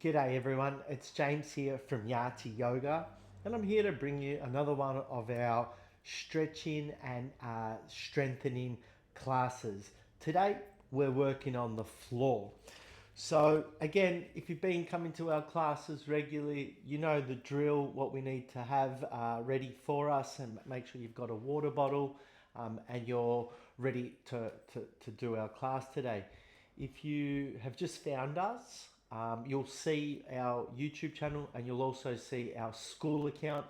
G'day everyone, it's James here from Yati Yoga, and I'm here to bring you another one of our stretching and strengthening classes. Today we're working on the floor. So again, if you've been coming to our classes regularly, you know the drill, what we need to have ready for us, and make sure you've got a water bottle and you're ready to do our class today. If you have just found us, you'll see our YouTube channel and you'll also see our school account.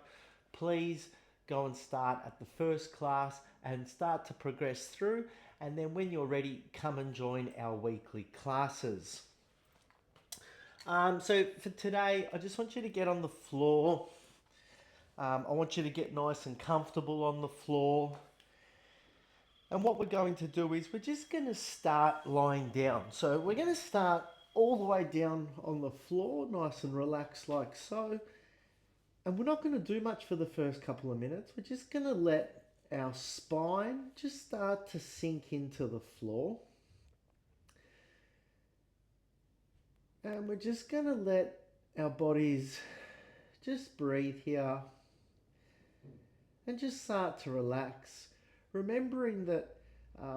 Please go and start at the first class and start to progress through. And then when you're ready, come and join our weekly classes. So for today, I just want you to get on the floor. I want you to get nice and comfortable on the floor. And what we're going to do is we're just going to start lying down. So we're going to start all the way down on the floor, nice and relaxed like so. And we're not going to do much for the first couple of minutes. We're just going to let our spine just start to sink into the floor. And we're just going to let our bodies just breathe here and just start to relax. Remembering that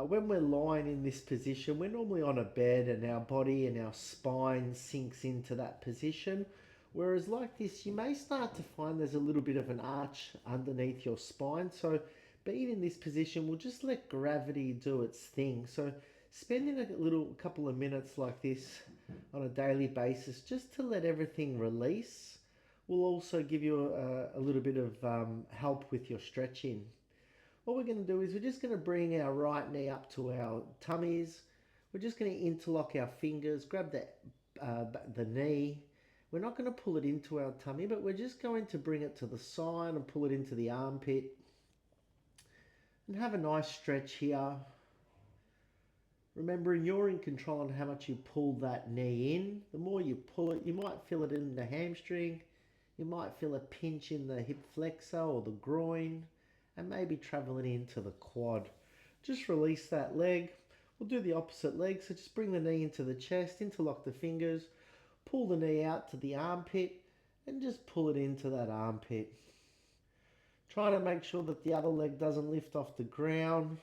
when we're lying in this position, we're normally on a bed and our body and our spine sinks into that position. Whereas like this, you may start to find there's a little bit of an arch underneath your spine. So being in this position, we'll just let gravity do its thing. So spending a little couple of minutes like this on a daily basis just to let everything release will also give you a little bit of help with your stretching. What we're going to do is we're just going to bring our right knee up to our tummies. We're just going to interlock our fingers, grab the knee. We're not going to pull it into our tummy, but we're just going to bring it to the side and pull it into the armpit. And have a nice stretch here. Remembering you're in control on how much you pull that knee in. The more you pull it, you might feel it in the hamstring. You might feel a pinch in the hip flexor or the groin, and maybe traveling into the quad. Just release that leg. We'll do the opposite leg. So just bring the knee into the chest, interlock the fingers, pull the knee out to the armpit, and just pull it into that armpit. Try to make sure that the other leg doesn't lift off the ground,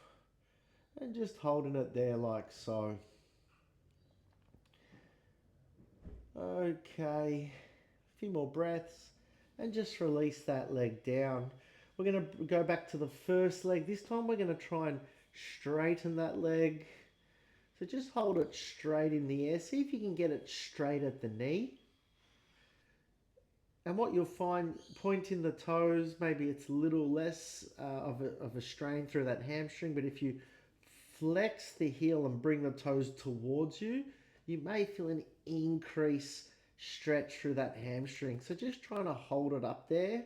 and just holding it there like so. Okay, a few more breaths, and just release that leg down. We're going to go back to the first leg. This time we're going to try and straighten that leg. So just hold it straight in the air. See if you can get it straight at the knee. And what you'll find, pointing the toes, maybe it's a little less of a strain through that hamstring, but if you flex the heel and bring the toes towards you, you may feel an increase stretch through that hamstring. So just trying to hold it up there.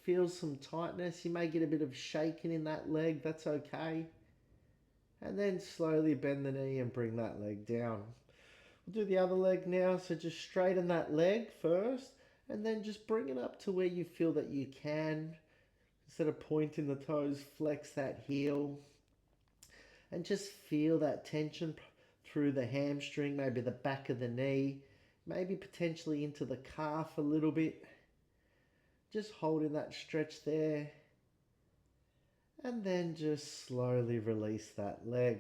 Feel some tightness. You may get a bit of shaking in that leg. That's okay. And then slowly bend the knee and bring that leg down. We'll do the other leg now. So just straighten that leg first, and then just bring it up to where you feel that you can. Instead of pointing the toes, flex that heel. And just feel that tension through the hamstring, maybe the back of the knee, maybe potentially into the calf a little bit. Just holding that stretch there. And then just slowly release that leg.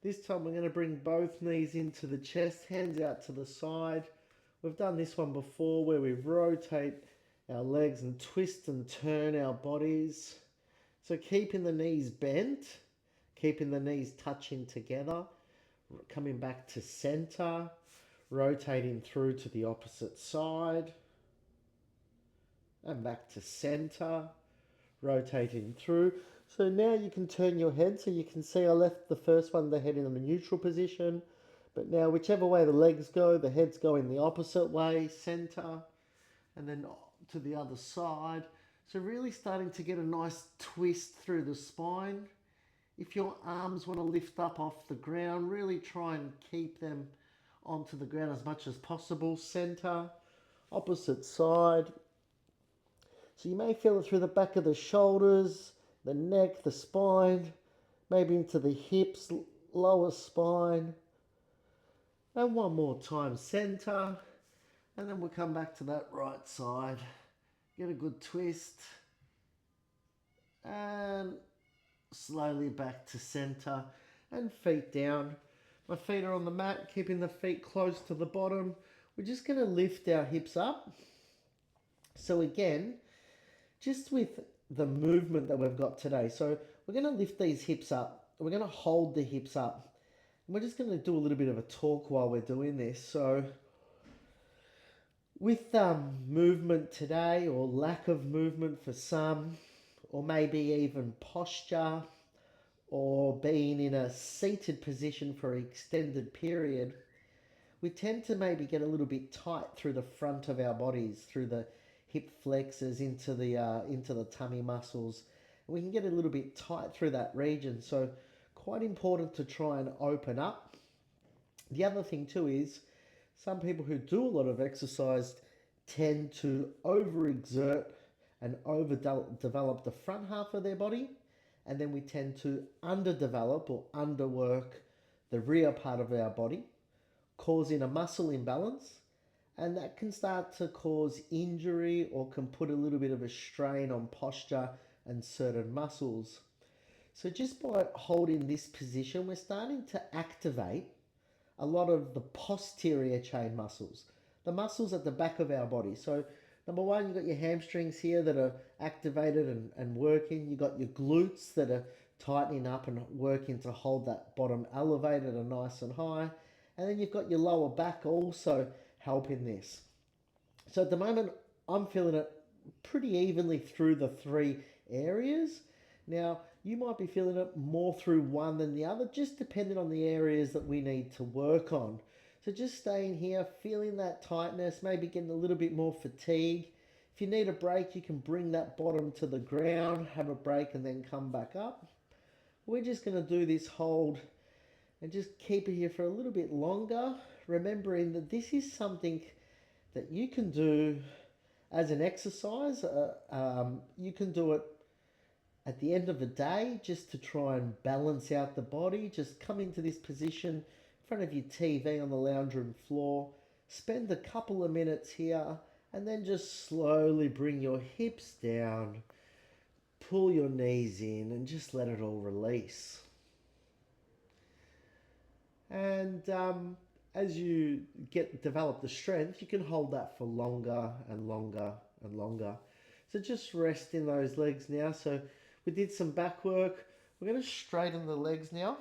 This time we're going to bring both knees into the chest, hands out to the side. We've done this one before where we rotate our legs and twist and turn our bodies. So keeping the knees bent, keeping the knees touching together, coming back to center, rotating through to the opposite side, and back to center, rotating through. So now you can turn your head, so you can see I left the first one, the head in a neutral position, but now whichever way the legs go, the head's going the opposite way, center, and then to the other side. So really starting to get a nice twist through the spine. If your arms want to lift up off the ground, really try and keep them onto the ground as much as possible. Center, opposite side. So you may feel it through the back of the shoulders, the neck, the spine, maybe into the hips, lower spine. And one more time, center, And then we'll come back to that right side. Get a good twist. And slowly back to center. And feet down. My feet are on the mat, keeping the feet close to the bottom. We're just going to lift our hips up. So again, just with the movement that we've got today. So we're going to lift these hips up. We're going to hold the hips up. And we're just going to do a little bit of a talk while we're doing this. So with movement today, or lack of movement for some, or maybe even posture, or being in a seated position for an extended period, we tend to maybe get a little bit tight through the front of our bodies, through the hip flexors into the tummy muscles. And we can get a little bit tight through that region. So quite important to try and open up. The other thing too is some people who do a lot of exercise tend to overexert and overdevelop the front half of their body, and then we tend to underdevelop or underwork the rear part of our body, causing a muscle imbalance, and that can start to cause injury or can put a little bit of a strain on posture and certain muscles. So just by holding this position, we're starting to activate a lot of the posterior chain muscles, the muscles at the back of our body. So number one, you've got your hamstrings here that are activated and working. You've got your glutes that are tightening up and working to hold that bottom elevated and nice and high. And then you've got your lower back also helping this. So at the moment, I'm feeling it pretty evenly through the three areas. Now, you might be feeling it more through one than the other, just depending on the areas that we need to work on. So just staying here, feeling that tightness, maybe getting a little bit more fatigue. If you need a break, you can bring that bottom to the ground, have a break, and then come back up. We're just going to do this hold and just keep it here for a little bit longer, remembering that this is something that you can do as an exercise. You can do it at the end of the day just to try and balance out the body. Just come into this position in front of your TV on the lounge room floor, spend a couple of minutes here, and then just slowly bring your hips down, pull your knees in, and just let it all release. And as you develop the strength, you can hold that for longer and longer and longer. So just rest in those legs now. So we did some back work. We're going to straighten the legs now.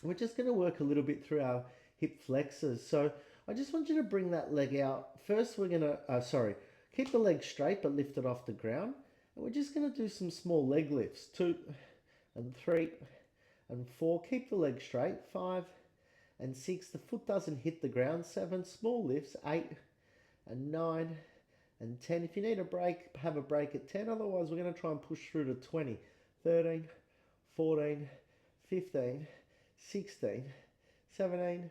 We're just going to work a little bit through our hip flexors. So I just want you to bring that leg out. First, we're going to, keep the leg straight but lift it off the ground. And we're just going to do some small leg lifts. 2 and 3 and 4. Keep the leg straight. 5 and 6. The foot doesn't hit the ground. 7. Small lifts. 8 and 9 and 10. If you need a break, have a break at 10. Otherwise, we're going to try and push through to 20. 13, 14, 15, 16, 17,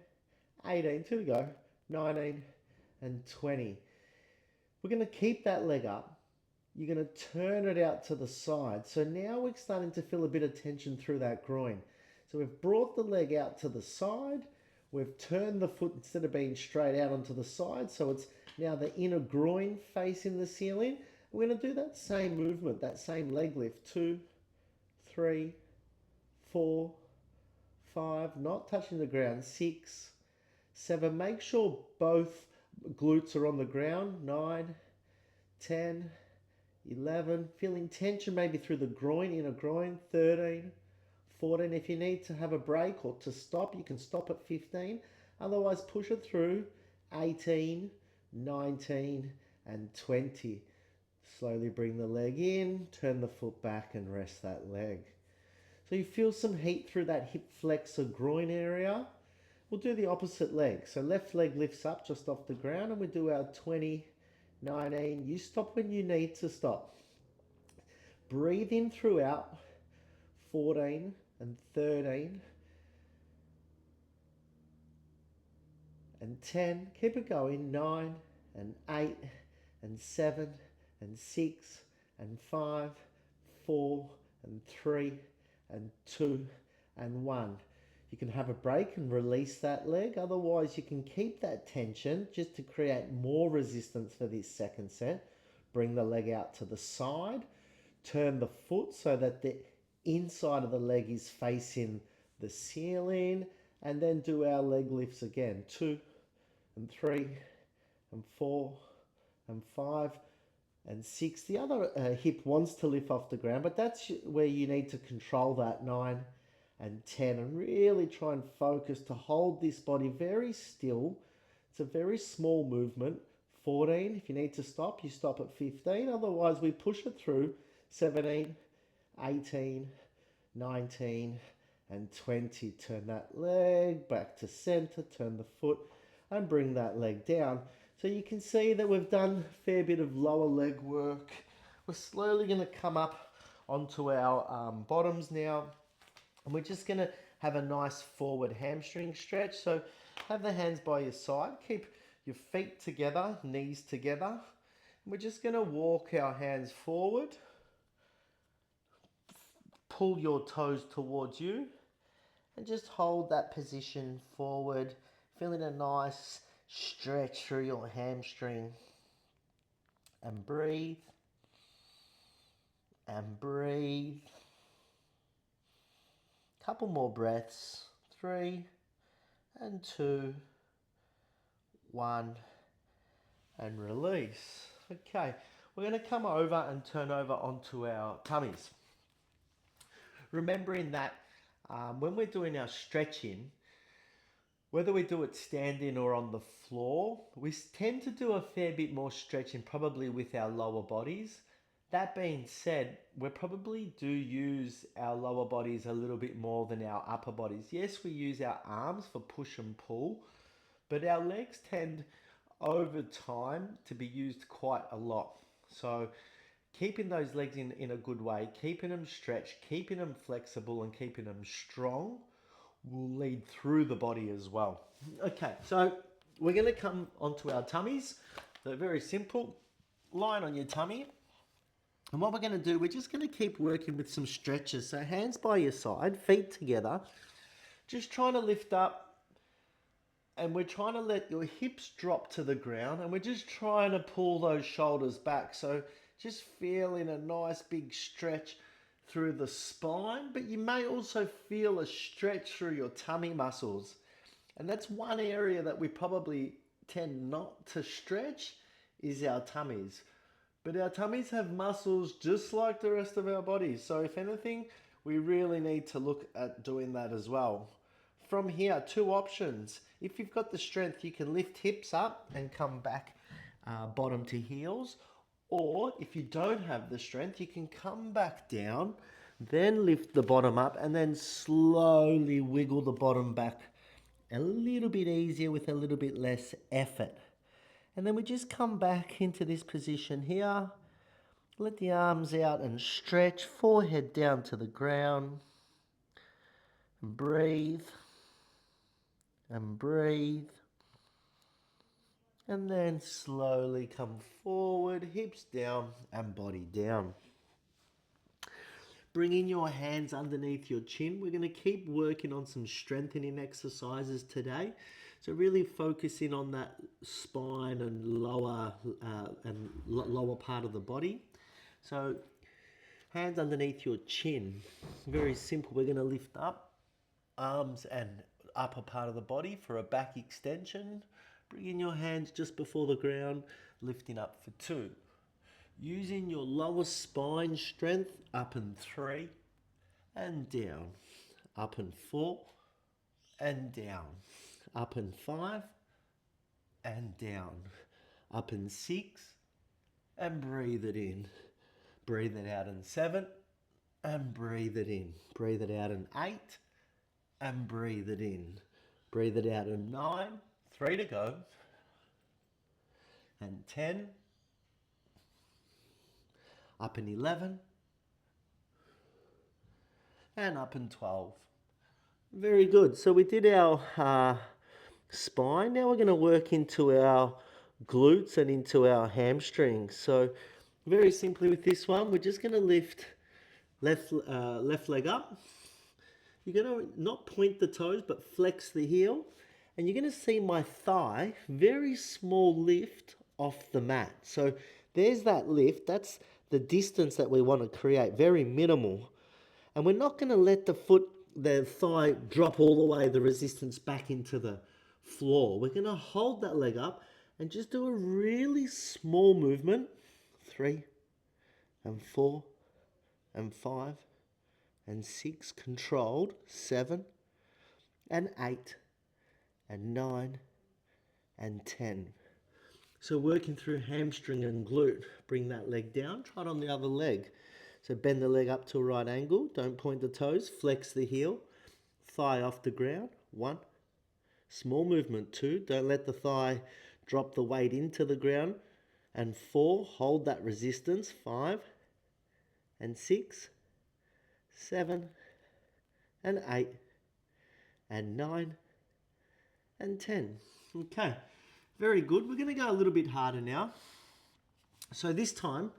18. 2 to go. 19 and 20. We're going to keep that leg up. You're going to turn it out to the side. So now we're starting to feel a bit of tension through that groin. So we've brought the leg out to the side. We've turned the foot instead of being straight out onto the side. So it's now the inner groin facing the ceiling. We're going to do that same movement, that same leg lift. 2, 3, 4, 5, not touching the ground. 6, 7. Make sure both glutes are on the ground. 9, 10, 11. Feeling tension maybe through the groin, inner groin. 13, 14. If you need to have a break or to stop, you can stop at 15. Otherwise, push it through. 18, 19, and 20. Slowly bring the leg in, turn the foot back and rest that leg. So you feel some heat through that hip flexor groin area. We'll do the opposite leg. So left leg lifts up just off the ground and we do our 20, 19. You stop when you need to stop. Breathe in throughout. 14 and 13 and 10. Keep it going. 9 and 8 and 7 and 6 and 5, 4 and 3 and 2 and 1. you can have a break and release that leg. Otherwise, you can keep that tension just to create more resistance for this second set. Bring the leg out to the side, turn the foot so that the inside of the leg is facing the ceiling, and then do our leg lifts again. 2 and 3 and 4 and 5 and 6. The other hip wants to lift off the ground, but that's where you need to control that. 9 and 10, and really try and focus to hold this body very still. It's a very small movement. 14, if you need to stop, you stop at 15. Otherwise, we push it through. 17, 18, 19, and 20. Turn that leg back to center, turn the foot, and bring that leg down. So you can see that we've done a fair bit of lower leg work. We're slowly going to come up onto our bottoms now. And we're just going to have a nice forward hamstring stretch. So have the hands by your side. Keep your feet together, knees together. And we're just going to walk our hands forward. Pull your toes towards you. And just hold that position forward. Feeling a nice stretch through your hamstring. And breathe. And breathe. Couple more breaths. 3 and 2, 1, and release. Okay, we're going to come over and turn over onto our tummies. Remembering that when we're doing our stretching, whether we do it standing or on the floor, we tend to do a fair bit more stretching probably with our lower bodies. That being said, we probably do use our lower bodies a little bit more than our upper bodies. Yes, we use our arms for push and pull, but our legs tend over time to be used quite a lot. So keeping those legs in a good way, keeping them stretched, keeping them flexible, and keeping them strong will lead through the body as well. Okay, so we're going to come onto our tummies. So very simple. Lying on your tummy. And what we're going to do, we're just going to keep working with some stretches. So hands by your side, feet together. Just trying to lift up. And we're trying to let your hips drop to the ground. And we're just trying to pull those shoulders back. So just feeling a nice big stretch through the spine. But you may also feel a stretch through your tummy muscles. And that's one area that we probably tend not to stretch is our tummies. But our tummies have muscles just like the rest of our bodies. So if anything, we really need to look at doing that as well. From here, 2 options. If you've got the strength, you can lift hips up and come back bottom to heels. Or if you don't have the strength, you can come back down, then lift the bottom up, and then slowly wiggle the bottom back a little bit easier with a little bit less effort. And then we just come back into this position here. Let the arms out and stretch, forehead down to the ground. And breathe. And breathe. And then slowly come forward, hips down and body down. Bringing your hands underneath your chin. We're going to keep working on some strengthening exercises today. So really focusing on that spine and lower part of the body. So hands underneath your chin. Very simple. We're going to lift up arms and upper part of the body for a back extension. Bringing your hands just before the ground, lifting up for 2. Using your lower spine strength, up and 3 and down. Up and 4 and down. Up and 5 and down. Up and 6 and breathe it in. Breathe it out in 7 and breathe it in. Breathe it out in 8 and breathe it in. Breathe it out in 9. 3 to go. And 10. Up in 11. And up in 12. Very good. So we did our spine. Now we're going to work into our glutes and into our hamstrings. So very simply with this one, we're just going to lift left leg up. you're going to not point the toes, but flex the heel. And you're going to see my thigh, very small lift off the mat. So there's that lift. That's the distance that we want to create, very minimal. And we're not going to let the thigh drop all the way, the resistance back into the floor. We're going to hold that leg up and just do a really small movement. 3 and 4 and 5 and 6, controlled. 7 and 8 and 9 and 10. So working through hamstring and glute, bring that leg down, try it on the other leg. So bend the leg up to a right angle, don't point the toes, flex the heel, thigh off the ground. 1, small movement. 2, don't let the thigh drop the weight into the ground. And 4, hold that resistance. 5 and 6, 7 and 8 and 9 and 10. Okay, very good. We're going to go a little bit harder now. So this time,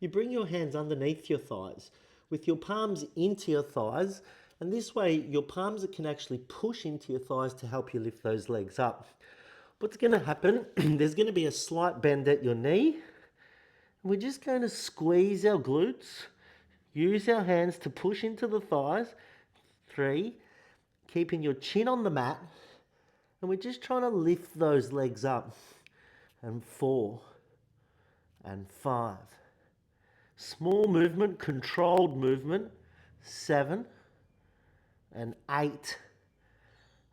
you bring your hands underneath your thighs with your palms into your thighs, and this way your palms can actually push into your thighs to help you lift those legs up. What's going to happen, there's going to be a slight bend at your knee. We're just going to squeeze our glutes, use our hands to push into the thighs. 3, keeping your chin on the mat, and we're just trying to lift those legs up. And 4 and 5. Small movement, controlled movement. 7 and 8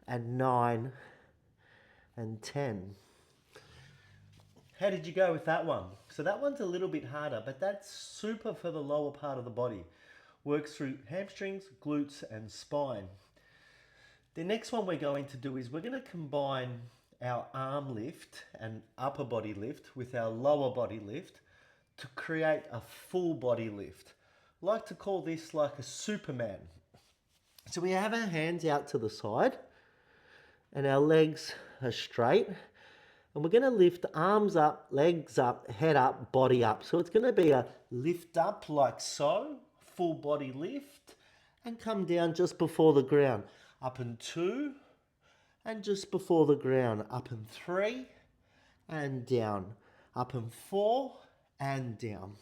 and 9 and 10. How did you go with that one? So that one's a little bit harder, but that's super for the lower part of the body. Works through hamstrings, glutes, and spine. The next one we're going to do is we're going to combine our arm lift and upper body lift with our lower body lift to create a full body lift. I like to call this like a Superman. So we have our hands out to the side and our legs are straight. And we're going to lift arms up, legs up, head up, body up. So it's going to be a lift up like so, full body lift, and come down just before the ground. Up and 2, and just before the ground. Up and 3, and down. Up and 4, and down.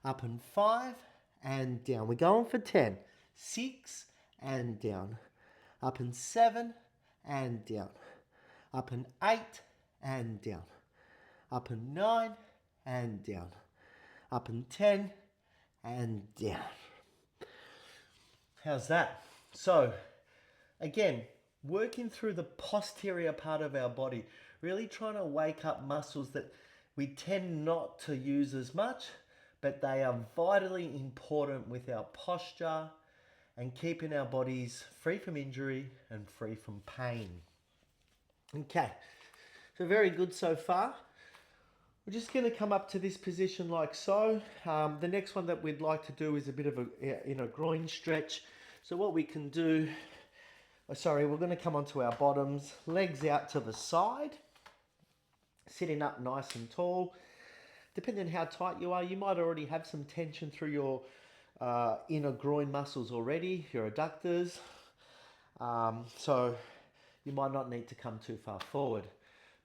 Up and 5, and down. We're going for 10. 6, and down. Up and 7, and down. Up and 8, and down. Up and 9, and down. Up and 10, and down. How's that? So, again, working through the posterior part of our body, really trying to wake up muscles that we tend not to use as much, but they are vitally important with our posture and keeping our bodies free from injury and free from pain. Okay, so very good so far. We're just going to come up to this position like so. The next one that we'd like to do is a bit of a groin stretch. So what we can do, we're going to come onto our bottoms, legs out to the side, sitting up nice and tall. Depending on how tight you are, you might already have some tension through your inner groin muscles already, your adductors. So you might not need to come too far forward.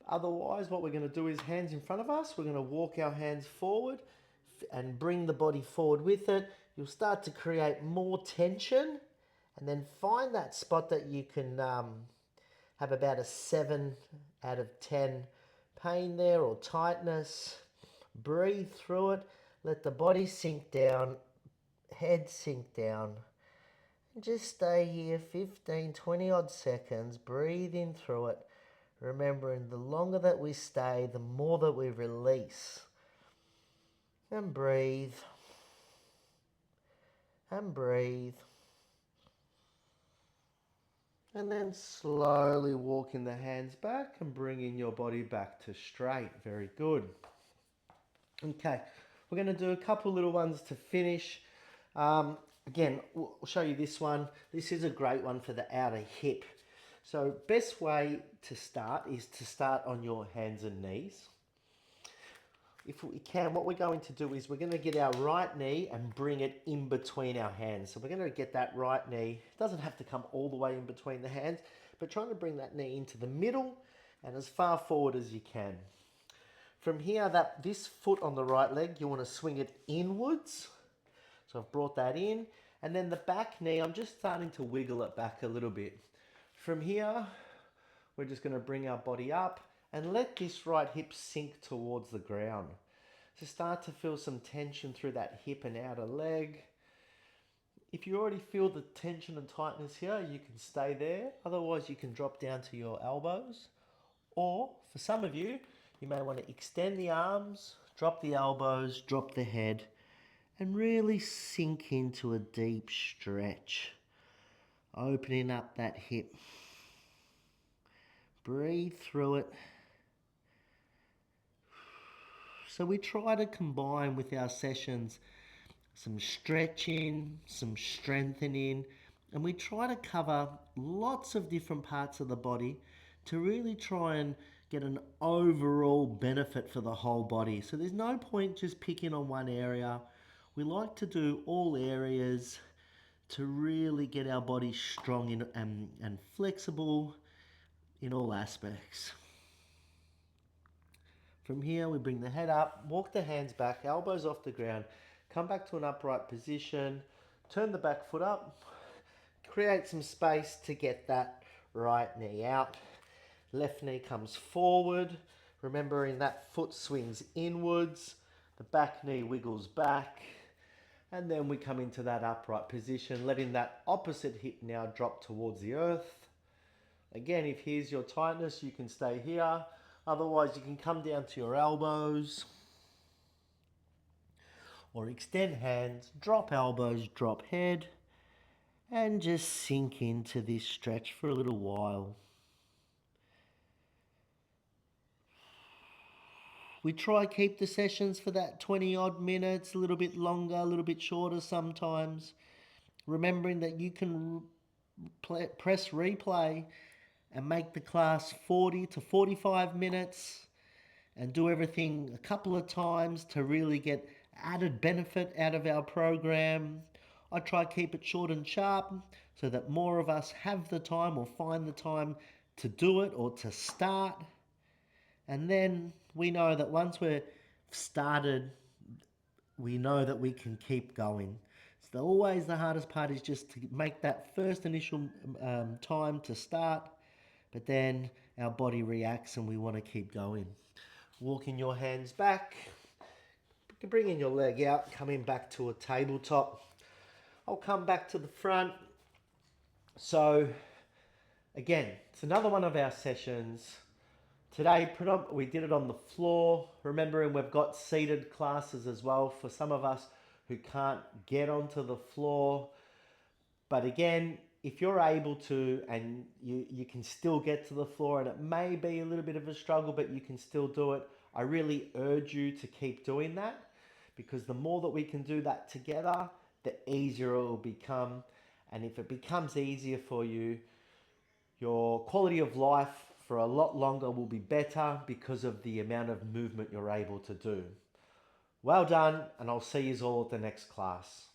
Otherwise, what we're going to do is hands in front of us. We're going to walk our hands forward and bring the body forward with it. You'll start to create more tension, and then find that spot that you can have about a 7 out of 10 pain there or tightness. Breathe through it. Let the body sink down, head sink down. And just stay here 15, 20 odd seconds. Breathe in through it. Remembering the longer that we stay, the more that we release. And breathe. And breathe. And then slowly walking the hands back and bringing your body back to straight. Very good. Okay, we're going to do a couple little ones to finish. Again, we'll show you this one. This is a great one for the outer hip. So best way to start is to start on your hands and knees. if we can, what we're going to do is we're going to get our right knee and bring it in between our hands. So we're going to get that right knee. It doesn't have to come all the way in between the hands, but trying to bring that knee into the middle and as far forward as you can. From here, this foot on the right leg, you want to swing it inwards. So I've brought that in. And then the back knee, I'm just starting to wiggle it back a little bit. From here, we're just going to bring our body up and let this right hip sink towards the ground. So start to feel some tension through that hip and outer leg. If you already feel the tension and tightness here, you can stay there. Otherwise, you can drop down to your elbows. Or for some of you, you may want to extend the arms, drop the elbows, drop the head, and really sink into a deep stretch. Opening up that hip. Breathe through it. So we try to combine with our sessions some stretching, some strengthening, and we try to cover lots of different parts of the body to really try and get an overall benefit for the whole body. So there's no point just picking on one area. We like to do all areas to really get our body strong and flexible in all aspects. From here, we bring the head up, walk the hands back, elbows off the ground, come back to an upright position, turn the back foot up, create some space to get that right knee out. Left knee comes forward, remembering that foot swings inwards, the back knee wiggles back, and then we come into that upright position, letting that opposite hip now drop towards the earth. Again, if here's your tightness, you can stay here. Otherwise, you can come down to your elbows or extend hands, drop elbows, drop head, and just sink into this stretch for a little while. We try keep the sessions for that 20 odd minutes, a little bit longer, a little bit shorter sometimes. Remembering that you can press replay and make the class 40 to 45 minutes and do everything a couple of times to really get added benefit out of our program. I try to keep it short and sharp so that more of us have the time or find the time to do it or to start. And then we know that once we're started, we know that we can keep going. So always the hardest part is just to make that first initial time to start, but then our body reacts and we want to keep going. Walking your hands back, bringing your leg out, coming back to a tabletop. I'll come back to the front. So again, it's another one of our sessions. Today, we did it on the floor. Remembering we've got seated classes as well for some of us who can't get onto the floor. But again, if you're able to and you can still get to the floor, and it may be a little bit of a struggle, but you can still do it, I really urge you to keep doing that, because the more that we can do that together, the easier it will become. And if it becomes easier for you, your quality of life for a lot longer will be better because of the amount of movement you're able to do. Well done, and I'll see you all at the next class.